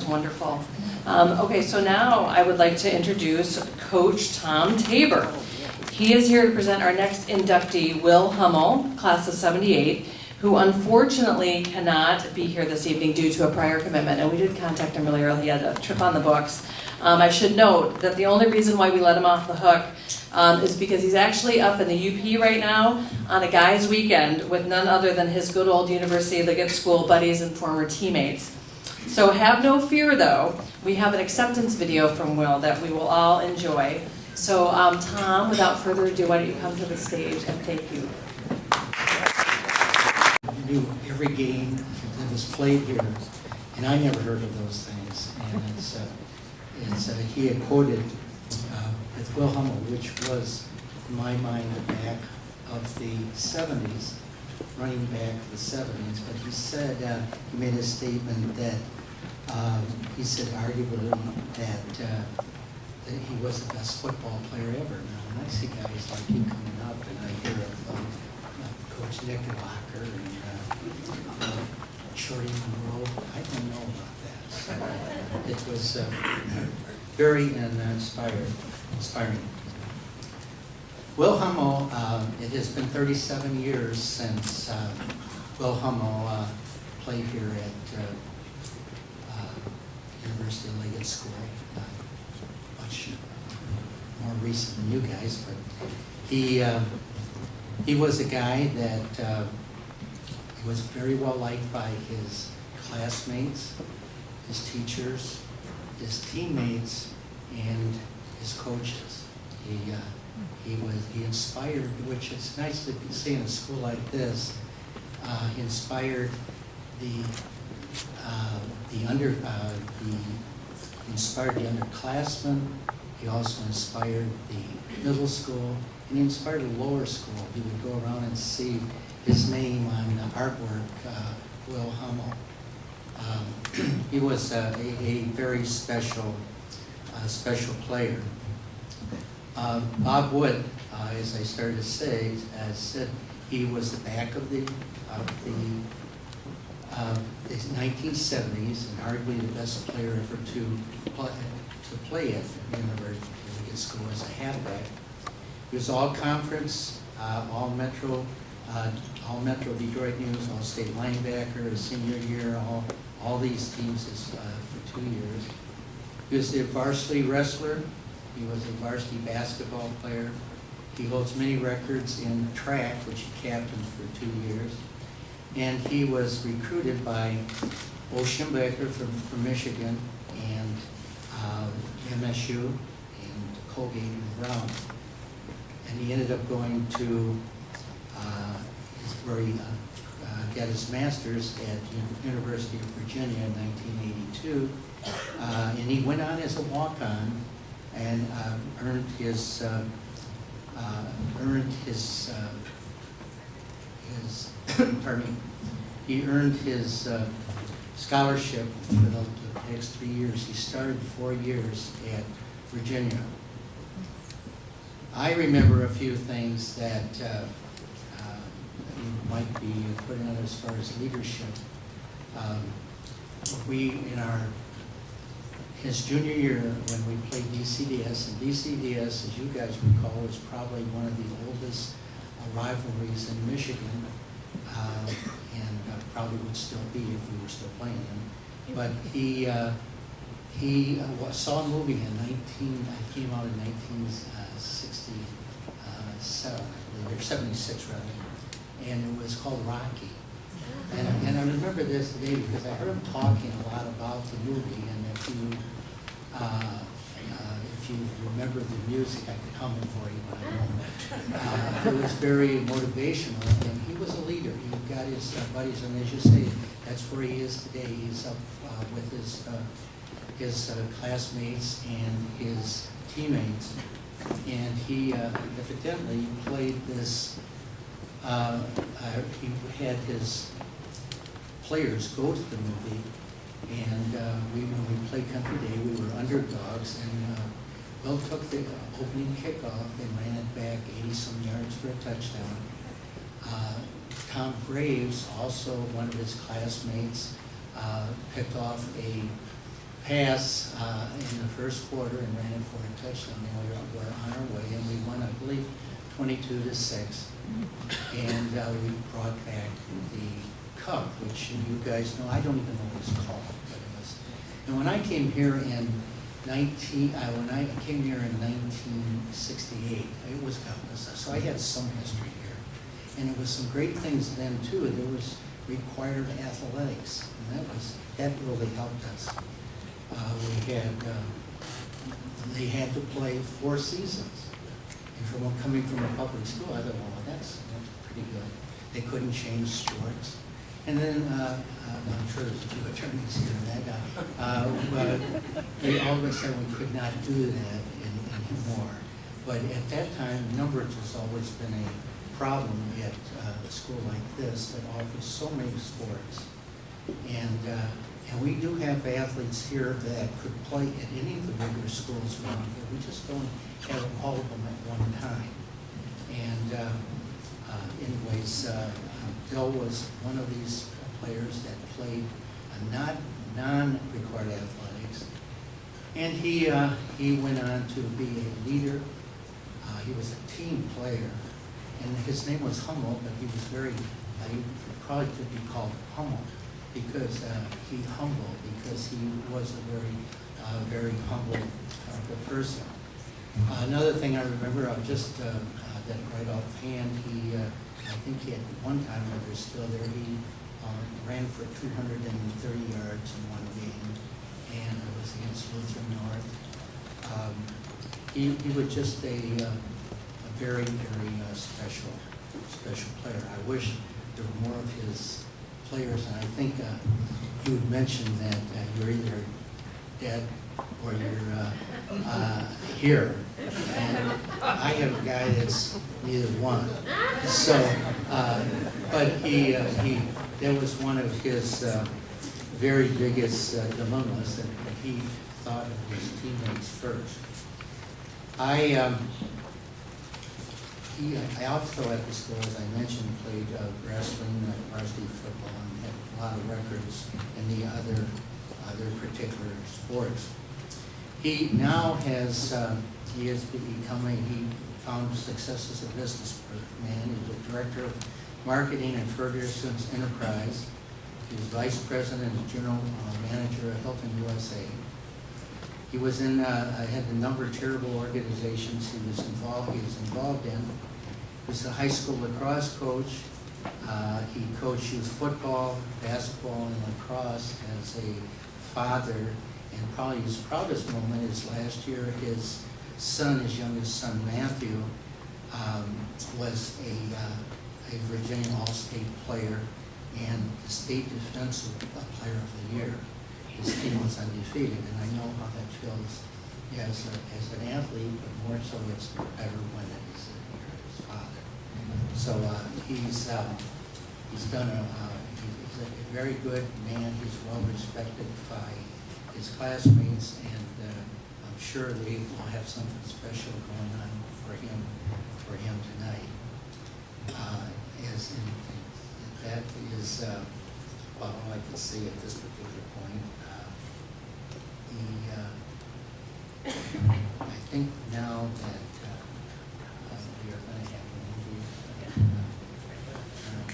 wonderful. Okay, so now I would like to introduce Coach Tom Tabor. He is here to present our next inductee, Will Hummel, class of 78, who unfortunately cannot be here this evening due to a prior commitment, and we did contact him earlier. He had a trip on the books. I should note that the only reason why we let him off the hook is because he's actually up in the UP right now on a guys' weekend with none other than his good old University Liggett school buddies and former teammates. So have no fear though, we have an acceptance video from Will that we will all enjoy. So Tom, without further ado, why don't you come to the stage and thank you. I knew every game that was played here, and I never heard of those things. And he had quoted with Will Hummel, which was, in my mind, the back of the 70s, running back of the 70s. But he said, he made a statement that, he said arguably that he was the best football player ever. Now, when I see guys like you coming up, and I hear of Coach Knickerbocker and Shorty Monroe, I don't know about that. So it was very inspiring. Will Hummel, it has been 37 years since Will Hummel played here at University of Liggett School. Much more recent than you guys, but he was a guy that he was very well liked by his classmates, his teachers, his teammates, and his coaches. He inspired, which is nice to see in a school like this. He inspired the underclassmen. He also inspired the middle school, and he inspired the lower school. He would go around and see his name on the artwork, Will Hummel. He was a very special player. Bob Wood, as I started to say, said he was the back of the 1970s, and arguably the best player ever to play at University of Liggett School as a halfback. He was all conference, all Metro Detroit News, all state linebacker his senior year, all these teams for 2 years. He was a varsity wrestler. He was a varsity basketball player. He holds many records in track, which he captained for 2 years. And he was recruited by Bo Schimbecker from Michigan and MSU and Colgate and Brown. And he ended up going to where he got his master's at University of Virginia in 1982. And he went on as a walk-on and earned his pardon me. He earned his scholarship for the next 3 years. He started 4 years at Virginia. I remember a few things that might be put in as far as leadership. His junior year when we played DCDS, and DCDS, as you guys recall, was probably one of the oldest rivalries in Michigan, and probably would still be if we were still playing them. But he saw a movie it came out in 1967, I believe, or 76 rather, and it was called Rocky. And I remember this today because I heard him talking a lot about the movie, and if you remember the music, I could hum it for you, but I won't. It was very motivational, and he was a leader. He got his buddies, and as you say, that's where he is today. He's up with his classmates and his teammates, and he evidently played this. He had his players go to the movie, and when we played Country Day, we were underdogs, and Will took the opening kickoff and ran it back 80-some yards for a touchdown. Tom Graves, also one of his classmates, picked off a pass in the first quarter and ran it for a touchdown. And we were on our way, and we won, I believe, 22-6. And we brought back the cup, which you guys know. I don't even know what it's called, but it was. And when I came here in 1968, it was Douglas, so I had some history here. And it was some great things then too. There was required athletics, and that really helped us. They had to play 4 seasons. And coming from a public school, I thought, well, that's pretty good. They couldn't change sports. And then, I'm sure there's a few attorneys here and that, but they all of a sudden we could not do that anymore. But at that time, numbers has always been a problem at a school like this that offers so many sports. And we do have athletes here that could play at any of the bigger schools around here. We just don't have all of them at one time. And anyways, Bill was one of these players that played non-required athletics. And he went on to be a leader. He was a team player. And his name was Hummel, but he was he probably could be called Hummel because because he was a very humble person. Another thing I remember, that right offhand, I think he had one time, when he was still there, he ran for 230 yards in one game, and it was against Lutheran North. He was just a very, very special player. I wish there were more of his players, and I think you had mentioned that you're either dead or you're here. And I have a guy that's neither one. So, but that was one of his very biggest dilemmas, that he thought of his teammates first. I also at the school, as I mentioned, played wrestling, varsity football, and had a lot of records in the other particular sports. He now has he found success as a businessman. He's a director of marketing at Ferguson's Enterprise. He was vice president and general manager of Hilton USA. He was had a number of charitable organizations he was involved in. He was a high school lacrosse coach. He coached youth football, basketball, and lacrosse as a father. And probably his proudest moment is last year. His youngest son Matthew, was a Virginia All-State player and the state defensive player of the year. His team was undefeated, and I know how that feels as an athlete, but more so it's better when it's his father. So he's a very good man. He's well respected by his classmates, and I'm sure they will have something special going on for him tonight. That is all I can say at this particular point. I think now that we are going to have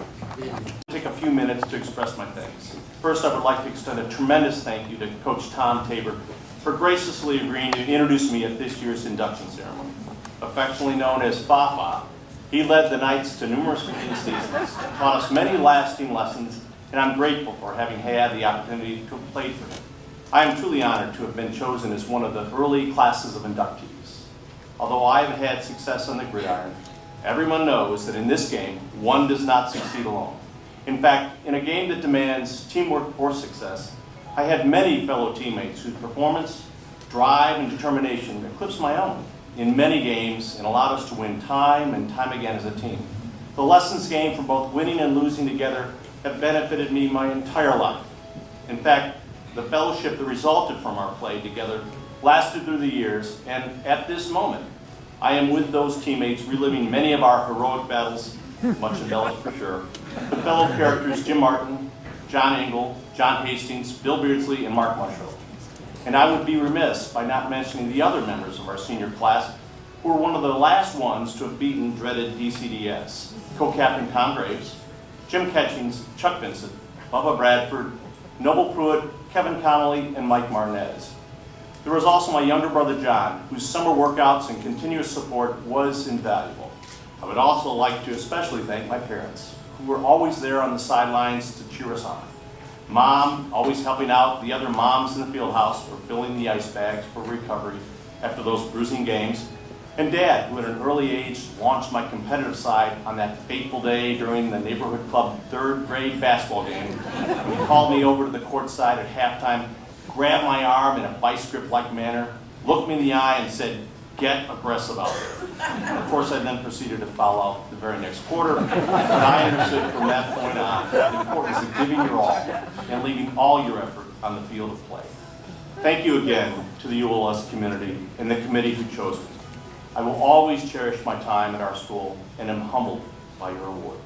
a video. Take a few minutes to express my thanks. First, I would like to extend a tremendous thank you to Coach Tom Tabor for graciously agreeing to introduce me at this year's induction ceremony. Affectionately known as Fafa, he led the Knights to numerous winning seasons, taught us many lasting lessons, and I'm grateful for having had the opportunity to play for him. I am truly honored to have been chosen as one of the early classes of inductees. Although I have had success on the gridiron, everyone knows that in this game, one does not succeed alone. In fact, in a game that demands teamwork for success, I had many fellow teammates whose performance, drive, and determination eclipsed my own in many games and allowed us to win time and time again as a team. The lessons gained from both winning and losing together have benefited me my entire life. In fact, the fellowship that resulted from our play together lasted through the years, and at this moment, I am with those teammates reliving many of our heroic battles, much embellished for sure, with fellow characters Jim Martin, John Engel, John Hastings, Bill Beardsley, and Mark Mushrove. And I would be remiss by not mentioning the other members of our senior class who were one of the last ones to have beaten dreaded DCDS. Co-captain Tom Graves, Jim Catchings, Chuck Vincent, Bubba Bradford, Noble Pruitt, Kevin Connolly, and Mike Marnez. There was also my younger brother John, whose summer workouts and continuous support was invaluable. I would also like to especially thank my parents, who were always there on the sidelines to cheer us on. Mom, always helping out the other moms in the field house for filling the ice bags for recovery after those bruising games. And Dad, who at an early age launched my competitive side on that fateful day during the neighborhood club third grade basketball game. He called me over to the court side at halftime, grabbed my arm in a vice grip-like manner, looked me in the eye and said, "Get aggressive out there." Of course, I then proceeded to foul out the very next quarter, and I understood from that point on the importance of giving your all and leaving all your effort on the field of play. Thank you again to the ULS community and the committee who chose me. I will always cherish my time at our school and am humbled by your award.